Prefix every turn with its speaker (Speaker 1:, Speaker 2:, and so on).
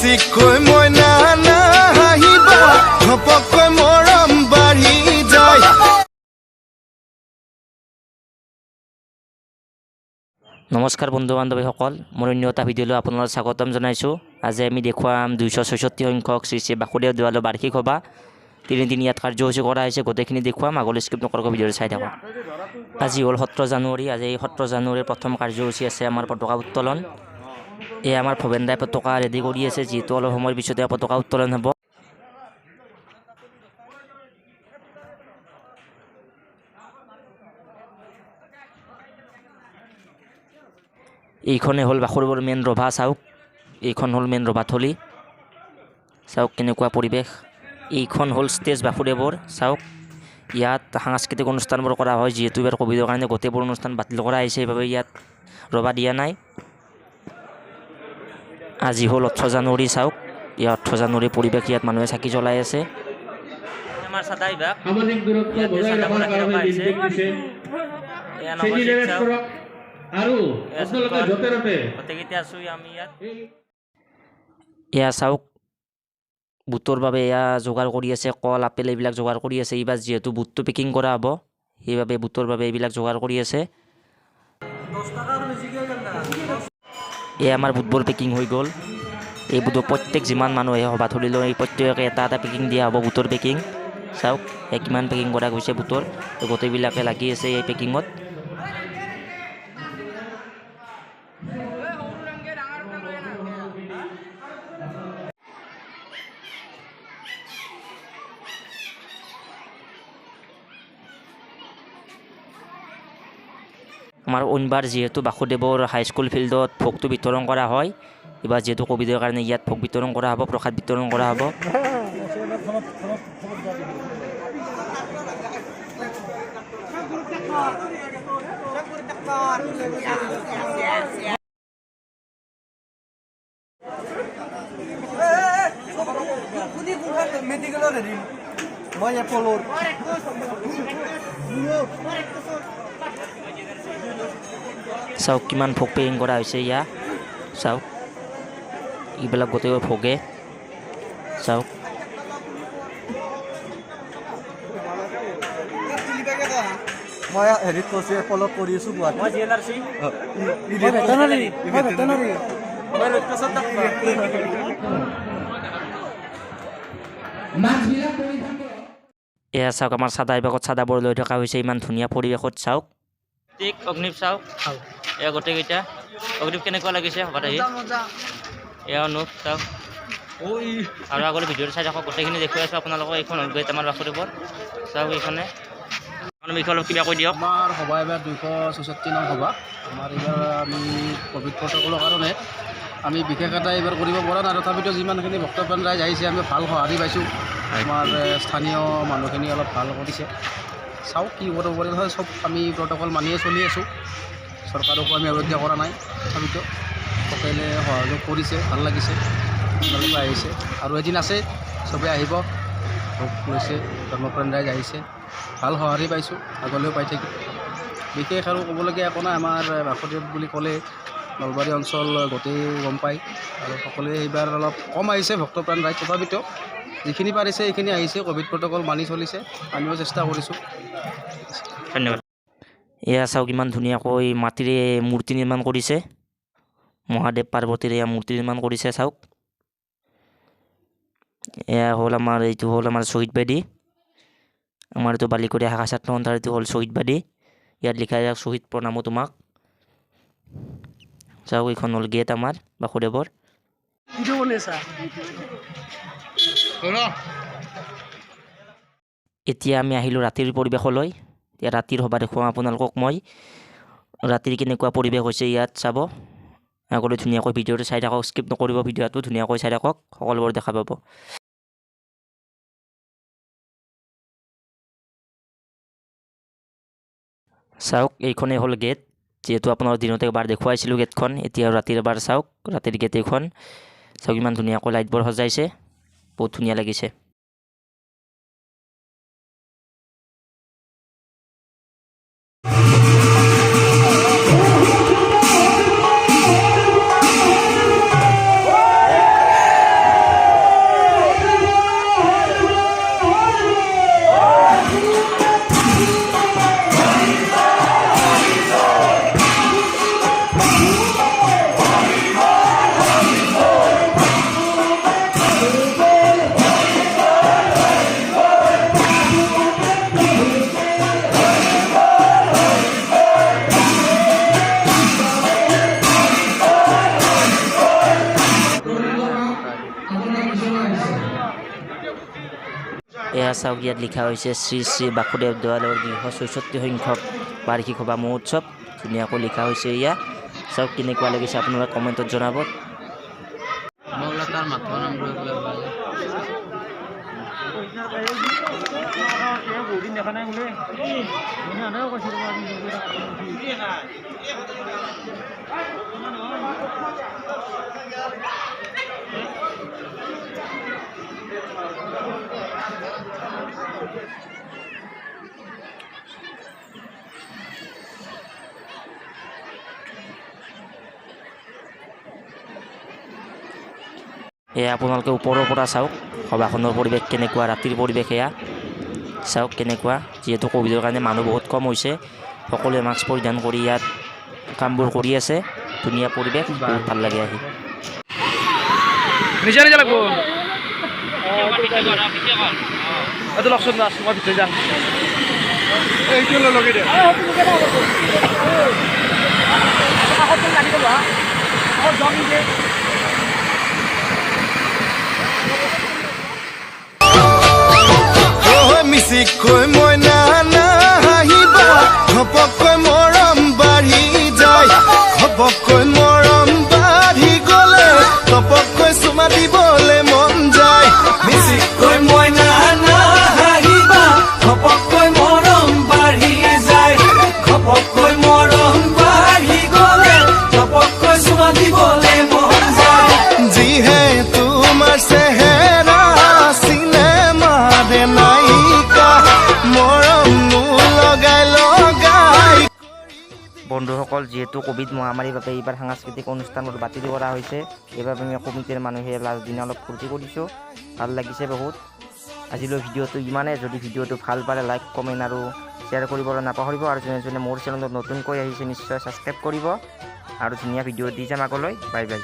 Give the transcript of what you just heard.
Speaker 1: বেছিকৈ মইনা নাহিবা ঘপকৈ মৰম বাঢ়ি যায়।
Speaker 2: নমস্কাৰ বন্ধু বান্ধৱীসকল, মোৰ অন্য এটা ভিডিঅ'লৈ আপোনালোকক স্বাগতম জনাইছোঁ। আজি আমি দেখুৱাম 266 সংখ্যক শ্ৰী শ্ৰী বাসুদেৱ দেৱালয়ৰ বাৰ্ষিক সভা। তিনিদিন ইয়াত কাৰ্যসূচী কৰা হৈছে, গোটেইখিনি দেখুৱাম। আগলৈ স্কিপ নকৰাকৈ ভিডিঅ'টো চাই থাকক। আজি হ'ল 17 জানুৱাৰী। আজি এই 17 জানুৱাৰীৰ প্ৰথম কাৰ্যসূচী আছে আমাৰ পতাকা উত্তোলন। এয়া আমাৰ ভৱেন দাই পতাকা ৰেডি কৰি আছে, যিহেতু অলপ সময়ৰ পিছতে পতাকা উত্তোলন হ'ব। এইখনে হ'ল বাসুদেৱৰ মেইন ৰভা। চাওক, এইখন হ'ল মেইন ৰভাথলী। চাওক কেনেকুৱা পৰিৱেশ। এইখন হ'ল ষ্টেজ বাসুদেৱৰ। চাওক, ইয়াত সাংস্কৃতিক অনুষ্ঠানবোৰ কৰা হয়, যিহেতু এইবাৰ ক'ভিডৰ কাৰণে গোটেইবোৰ অনুষ্ঠান বাতিল কৰা হৈছে, সেইবাবে ইয়াত ৰভা দিয়া নাই। আজি হ'ল 18 জানুৱাৰী। চাওক, ইয়াত 18 জানুৱাৰী পৰিৱেশ, ইয়াত মানুহে চাকি জ্বলাই আছে। আমাৰ চাদা বিভাগ এয়া চাওক, বুটৰ বাবে এয়া যোগাৰ কৰি আছে, কল আপেল এইবিলাক যোগাৰ কৰি আছে। এইবাৰ যিহেতু বুটটো পেকিং কৰা হ'ব, সেইবাবে বুটৰ বাবে এইবিলাক যোগাৰ কৰি আছে। এয়া আমাৰ বুটবোৰ পেকিং হৈ গ'ল। এই বুটৰ প্ৰত্যেক যিমান মানুহ আহে সভাথলীলৈ, এই প্ৰত্যেকে এটা এটা পেকিং দিয়া হ'ব, বুটৰ পেকিং। চাওক কিমান পেকিং কৰা গৈছে বুটৰ, গোটেইবিলাকে লাগি আছে এই পেকিঙত। আমাৰ অইনবাৰ যিহেতু বাসুদেৱৰ হাইস্কুল ফিল্ডত ভোগটো বিতৰণ কৰা হয়, এইবাৰ যিহেতু ক'ভিডৰ কাৰণে ইয়াত ভোগ বিতৰণ কৰা হ'ব, প্ৰসাদ বিতৰণ কৰা হ'ব। চাওক কিমান ভোগ পেকিং কৰা হৈছে। ইয়াত চাওক, এইবিলাক গোটেই ভোগে। চাওক
Speaker 3: মই হেৰিত কৈছোঁ, এপলত কৰি আছোঁ গুৱাহাটী।
Speaker 2: এয়া চাওক, আমাৰ চাদা বিভাগত চাদাবোৰ লৈ থকা হৈছে ইমান ধুনীয়া পৰিৱেশত। চাওক অগ্নিপ, চাওক এয়া গোটেইকেইটা। অগ্নিপ কেনেকুৱা লাগিছে সভাত আহি? এয়া অনুপ, চাওক। আৰু আগলৈ ভিডিঅ'টো চাই থাকক, গোটেইখিনি দেখুৱাই আছোঁ আপোনালোকক। এইখন হ'ল গেট আমাৰ বাসুদেৱৰ। চাওক এইখনে। বিষয়ে অলপ কিবা কৈ দিয়ক।
Speaker 3: আমাৰ সভা এইবাৰ 266 নং সভা। আমাৰ এইবাৰ আমি ক'ভিড প্ৰট'কলৰ কাৰণে আমি বিশেষ এটা এইবাৰ কৰিব পৰা নাই। তথাপিতো যিমানখিনি ভক্তপ্ৰাণ ৰাইজ আহিছে, আমি ভাল সঁহাৰি পাইছোঁ। আমাৰ স্থানীয় মানুহখিনি অলপ ভাল কৰিছে। চাওক কি কৰিব পাৰি, চব আমি প্ৰট'কল মানিয়ে চলি আছোঁ। চৰকাৰকো আমি অৱজ্ঞা কৰা নাই। তথাপিতো সকলোৱে সহযোগ কৰিছে, ভাল লাগিছে। আপোনালোকে আহিছে আৰু এদিন আছে, চবেই আহিব। ভোগ লৈছে, ধৰ্মপ্ৰাণ ৰাইজ আহিছে, ভাল সঁহাৰি পাইছোঁ, আগলৈও পাই থাকিম। বিশেষ আৰু ক'বলগীয়া একো নাই। আমাৰ বাসুদেৱ বুলি ক'লে নলবাৰী অঞ্চল গোটেই গম পায়, আৰু সকলোৱে এইবাৰ অলপ কম আহিছে ভক্তপ্ৰাণ ৰাইজ। তথাপিতো যিখিনি পাৰিছে এইখিনি আহিছে, ক'ভিড প্ৰট'কল মানি চলিছে, আমিও চেষ্টা কৰিছোঁ।
Speaker 2: ধন্যবাদ। এয়া চাওক ইমান ধুনীয়াকৈ মাটিৰে মূৰ্তি নিৰ্মাণ কৰিছে, মহাদেৱ পাৰ্বতীৰে এয়া মূৰ্তি নিৰ্মাণ কৰিছে। চাওক, এয়া হ'ল আমাৰ, এইটো হ'ল আমাৰ শ্বহীদ বেদী। আমাৰ এইটো বালিকৰীয়া শাখা ছাত্ৰ সন্থাৰ এইটো হ'ল শ্বহীদ বেদী। ইয়াত লিখা যাওক শ্বহীদ প্ৰণামো তোমাক। চাওক এইখন হ'ল গেট আমাৰ বাসুদেৱৰ। এতিয়া আমি আহিলোঁ ৰাতিৰ পৰিৱেশলৈ। এতিয়া ৰাতিৰ সভা দেখুৱাম আপোনালোকক মই। ৰাতিৰ কেনেকুৱা পৰিৱেশ হৈছে ইয়াত চাব। আগলৈ ধুনীয়াকৈ ভিডিঅ'টো চাই থাকক, স্কিপ নকৰিব, ভিডিঅ'টো ধুনীয়াকৈ চাই থাকক, সকলোবোৰ দেখা পাব। চাওক এইখনেই হ'ল গেট। যিহেতু আপোনাৰ দিনতে এবাৰ দেখুৱাইছিলোঁ গেটখন, এতিয়া ৰাতিৰ এবাৰ চাওক ৰাতিৰ গেট এইখন। চাওক ইমান ধুনীয়াকৈ লাইটবোৰ সজাইছে, বহুত ধুনীয়া লাগিছে। এয়া চাওক ইয়াত লিখা হৈছে শ্ৰী শ্ৰী বাসুদেৱ দেৱালয়ৰ 266 সংখ্যক বাৰ্ষিক সভা মহোৎসৱ। ধুনীয়াকৈ লিখা হৈছে এয়া। চাওক কেনেকুৱা লাগিছে আপোনালোকে কমেণ্টত জনাব। এয়া আপোনালোকে ওপৰৰ পৰা চাওক সভাখনৰ পৰিৱেশ কেনেকুৱা, ৰাতিৰ পৰিৱেশ এয়া চাওক কেনেকুৱা। যিহেতু ক'ভিডৰ কাৰণে মানুহ বহুত কম হৈছে, সকলোৱে মাস্ক পৰিধান কৰি ইয়াত কামবোৰ কৰি আছে। ধুনীয়া পৰিৱেশ, বহুত ভাল লাগে আহি।
Speaker 1: মিচিকৈ মইনা নাহিবা, ঘপকৈ মৰম বাঢ়ি যায়, ঘপকৈ মৰম বাঢ়ি গ'লে ঘপকৈ চুমা দিবলৈ মন যায়। মিচিকৈ মইনা নাহিবা, ঘপকৈ মৰম বাঢ়ি যায়, ঘপকৈ মৰম বাঢ়ি গ'লে ঘপকৈ চুমা দিবলৈ মন যায়। যিহে তোমাৰ চেহেৰা চিনেমা দে নায়িকা, মৰম লগাই লগাই।
Speaker 2: বন্ধুসকল, যিহেতু ক'ভিড মহামাৰীৰ বাবে এইবাৰ সাংস্কৃতিক অনুষ্ঠানবোৰ বাতিল কৰা হৈছে, এইবাৰ আমি কমিটিৰ মানুহে লাষ্ট দিনা অলপ ফূৰ্তি কৰিছোঁ, ভাল লাগিছে বহুত। আজিলৈ ভিডিঅ'টো ইমানেই। যদি ভিডিঅ'টো ভাল পালে লাইক কমেণ্ট আৰু শ্বেয়াৰ কৰিবলৈ নাপাহৰিব। আৰু যোনে যোনে মোৰ চেনেলত নতুনকৈ আহিছে নিশ্চয় ছাবস্ক্ৰাইব কৰিব। আৰু ধুনীয়া ভিডিঅ' দি যাম আগলৈ। Bye bye.